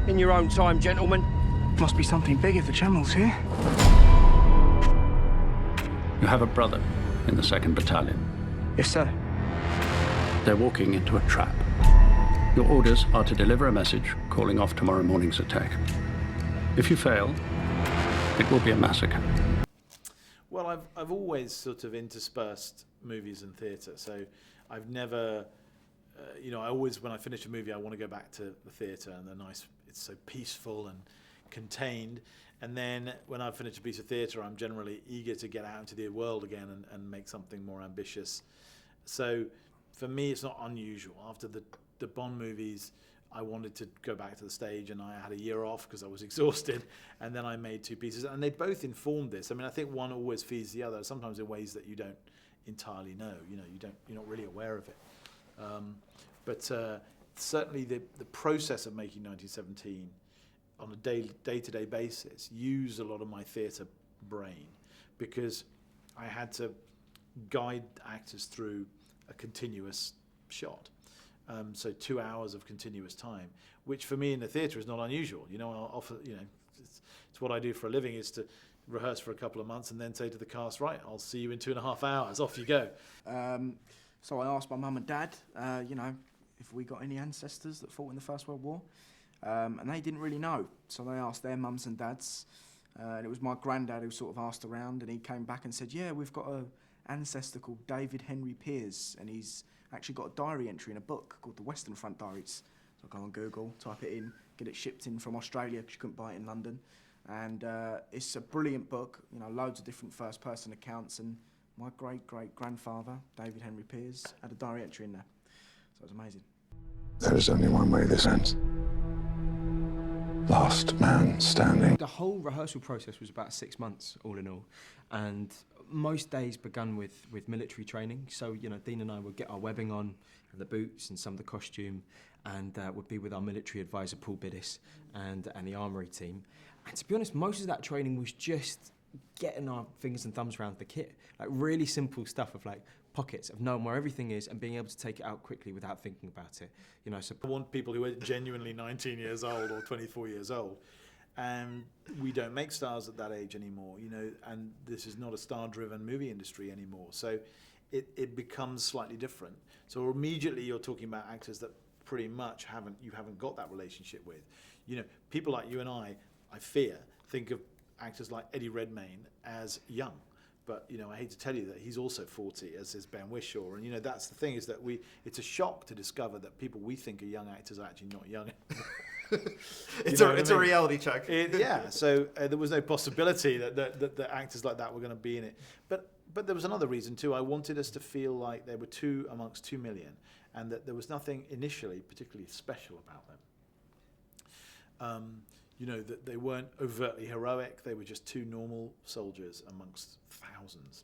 In your own time, gentlemen. Must be something big if the General's here. You have a brother in the 2nd Battalion. Yes, sir. They're walking into a trap. Your orders are to deliver a message calling off tomorrow morning's attack. If you fail, it will be a massacre. Well, I've always sort of interspersed movies and theatre, so I've never, I always, when I finish a movie, I want to go back to the theatre, and it's so peaceful and contained. And then when I've finished a piece of theatre, I'm generally eager to get out into the world again and make something more ambitious. So for me, it's not unusual. After the Bond movies, I wanted to go back to the stage, and I had a year off because I was exhausted, and then I made 2 pieces, and they both informed this. I mean, I think one always feeds the other, sometimes in ways that you don't entirely know. You're not really aware of it. But certainly the process of making 1917 on a day-to-day basis used a lot of my theatre brain, because I had to guide actors through a continuous shot. So 2 hours of continuous time, which for me in the theatre is not unusual. I'll offer, it's what I do for a living, is to rehearse for a couple of months and then say to the cast, right, I'll see you in 2.5 hours, off you go. So I asked my mum and dad, if we got any ancestors that fought in the First World War, and they didn't really know. So they asked their mums and dads, and it was my granddad who sort of asked around, and he came back and said, yeah, we've got an ancestor called David Henry Pears, and he's actually got a diary entry in a book called the Western Front Diaries. So I go on Google, type it in, get it shipped in from Australia because you couldn't buy it in London. And it's a brilliant book, loads of different first-person accounts, and my great-great-grandfather, David Henry Pears, had a diary entry in there. So it was amazing. There is only one way this ends. Last man standing. The whole rehearsal process was about 6 months, all in all. And most days begun with military training. So, Dean and I would get our webbing on, and the boots and some of the costume, and would be with our military advisor, Paul Biddis, and the armoury team. And to be honest, most of that training was just getting our fingers and thumbs around the kit. Like really simple stuff of like pockets, of knowing where everything is and being able to take it out quickly without thinking about it. So I want people who are genuinely 19 years old or 24 years old. And we don't make stars at that age anymore, and this is not a star-driven movie industry anymore. So it becomes slightly different. So immediately you're talking about actors that pretty much you haven't got that relationship with. People like you and I fear, think of actors like Eddie Redmayne as young. But, I hate to tell you that he's also 40, as is Ben Whishaw. And, that's the thing, is that it's a shock to discover that people we think are young actors are actually not young. It's a reality check. So there was no possibility that actors like that were going to be in it. But there was another reason too. I wanted us to feel like there were 2 amongst 2 million, and that there was nothing initially particularly special about them. That they weren't overtly heroic. They were just 2 normal soldiers amongst thousands.